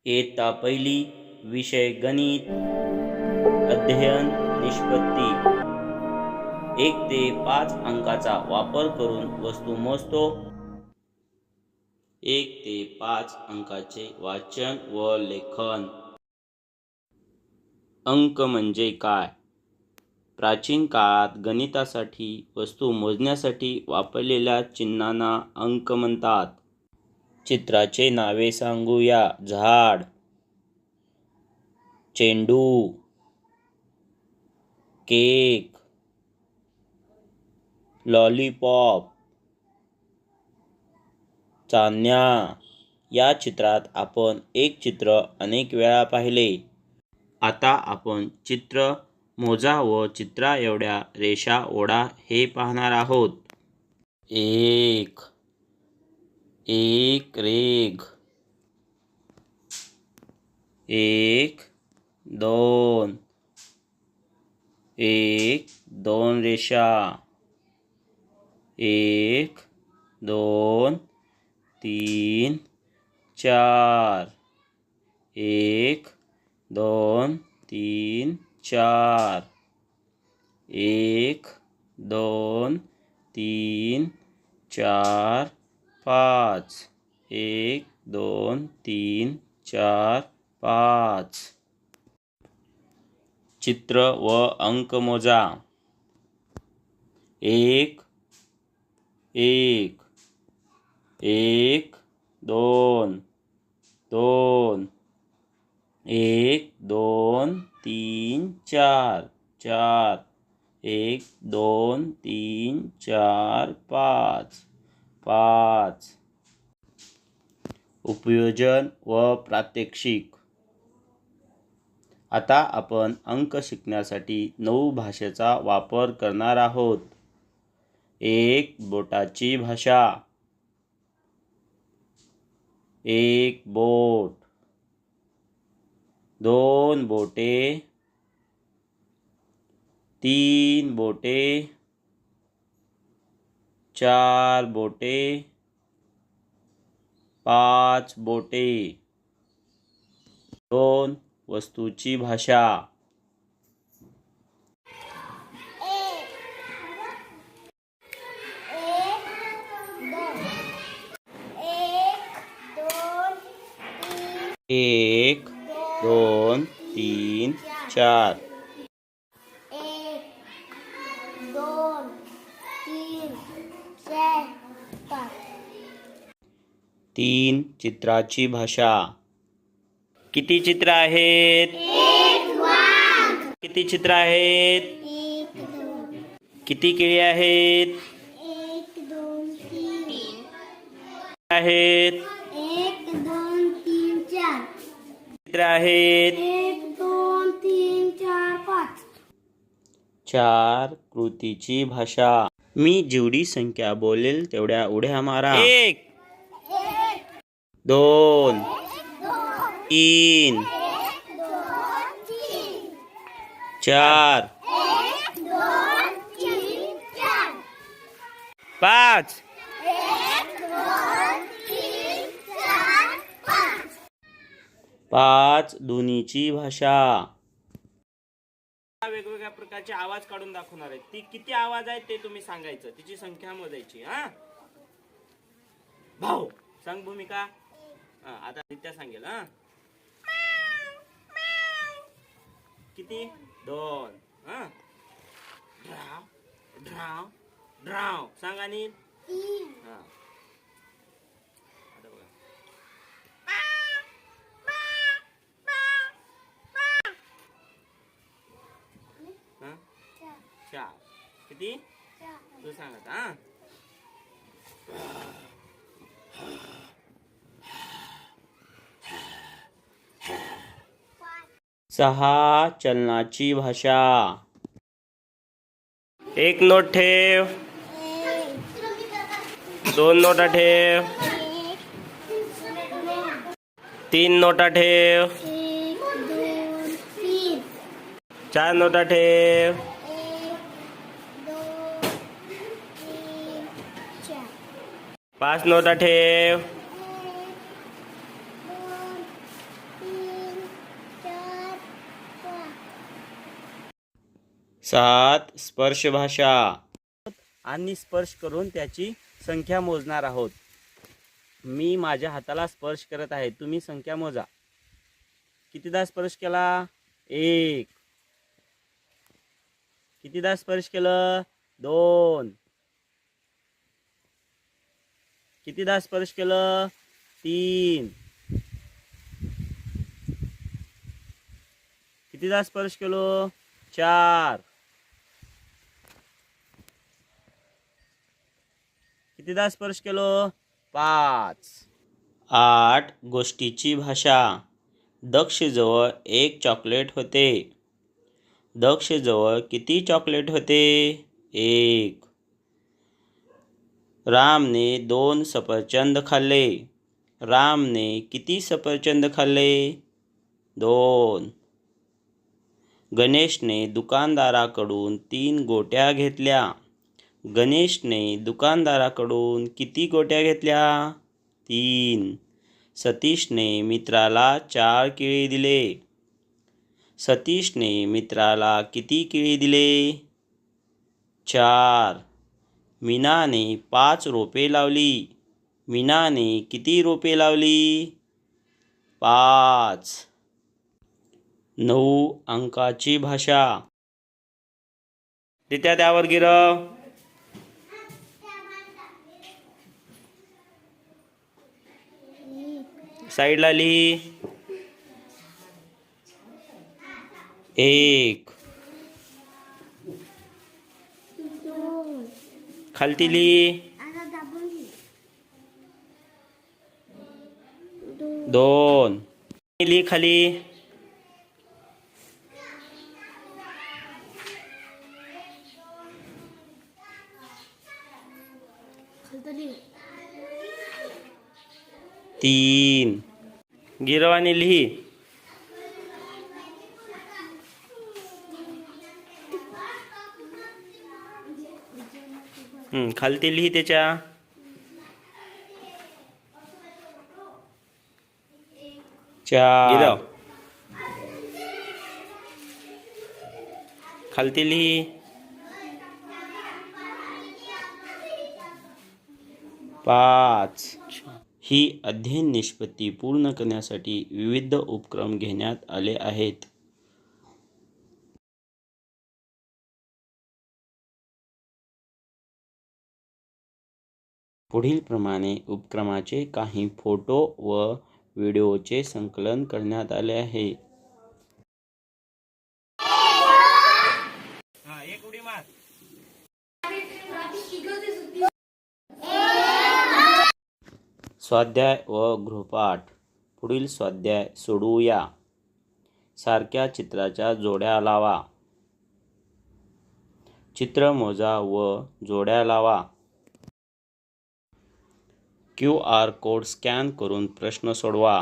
इयत्ता पहिली विषय गणित अध्ययन निष्पत्ती 1 ते 5 अंकाचा वापर करून वस्तू मोजतो. 1 ते 5 अंकाचे वाचन व लेखन. अंक म्हणजे काय? प्राचीन काळात गणितासाठी वस्तू मोजण्यासाठी वापरलेल्या चिन्हांना अंक म्हणतात. चित्राचे नावे सांगूया. झाड, चेंडू, केक, लॉलीपॉप, चांदण्या. या चित्रात आपण एक चित्र अनेक वेळा पाहिले. आता आपण चित्र मोजा व चित्रा एवढ्या रेषा ओढा हे पाहणार आहोत. एक रेघ. 1 2 2 रेषा. 1 2 3 4. 1 2 3 4. 1 2 3 4 5. 1 2 3 4 5. चित्र व अंक मोजा. 1 1 2 2 1 2 3 4 4. 1 2 3 4 5 5. उपयोजन व प्रात्यक्षिक. आता आपण अंक शिकण्यासाठी 9 भाषेचा वापर करणार आहोत. 1 बोटाची भाषा. 1 बोट. 2 बोटे. 3 बोटे. 4 बोटे. 5 बोटे. 2 वस्तूची भाषा. 1 2 3 4. 1 2 3 4 5. 3 चित्राची भाषा. किती चित्र आहेत? किती चित्र आहेत? 1 2 किती केळी आहेत? 1 2 3 आहेत 1 2 3 4. चित्र आहेत? 1 2 3 4 5. 4 कृतीची भाषा. मी जेवढी संख्या बोलेल तेवढ्या उड्या मारा. 1 2 3 4 5. 5 दोन्हीची भाषा. वेगवेगळ्या प्रकारचे आवाज काढून दाखवणार आहेत. ती किती आवाज आहेत ते तुम्ही सांगायचं. तिची संख्या मोजायची. भाऊ सांग भूमिका. आता नित्या सांगेल. किती? 2. ड्राव ड्राव ड्राव सांग. आणि आता बघा. 4. किती? तू सांग आता. 6 चलनाची भाषा. 1 नोट ठेव. 2 नोटा ठेव. 3 नोटा ठेव. 4 नोटा ठेव. 5 नोटा ठेव. 7 स्पर्श भाषा आणि स्पर्श करून त्याची संख्या मोजणार आहोत. मी माझ्या हाताला स्पर्श करत आहे, तुम्ही संख्या मोजा. कितीदा स्पर्श केला? 1. कितीदा स्पर्श केलं? 2. कितीदा स्पर्श केलं? 3. कितीदा स्पर्श केलो? 4. कितीदा स्पर्श केलो? 5. 8 गोष्टीची भाषा. दक्षजवळ एक चॉकलेट होते. दक्षजवळ किती चॉकलेट होते? 1. रामने 2 सफरचंद खाल्ले. रामने किती सफरचंद खाल्ले? 2. गणेशने दुकानदाराकडून 3 गोट्या घेतल्या. गणेशने दुकानदाराकडून किती गोट्या घेतल्या? 3. सतीशने मित्राला 4 केळी दिले. सतीशने मित्राला किती केळी दिले? 4. मीनाने 5 रोपे लावली. मीनाने किती रोपे लावली? 5. 9 अंकाची भाषा. रित्या त्यावर गिरव. साईडला लिही. 1. खालती लिही. 2. लिही खाली. 3. गिरव आणि लिही. खालती लिही त्याच्या. 4. गिरव. खालती लिही. 5. ही अध्ययन निष्पत्ती पूर्ण करण्यासाठी विविध उपक्रम घेण्यात आले आहेत. पुढील प्रमाणे उपक्रमाचे काही फोटो व व्हिडिओचे संकलन करण्यात आले आहे. स्वाध्याय व गृहपाठ. पुढील स्वाध्याय सोडवूया. सारख्या चित्राच्या जोड्या लावा. चित्र मोजा व जोड्या लावा. QR कोड स्कॅन करून प्रश्न सोडवा.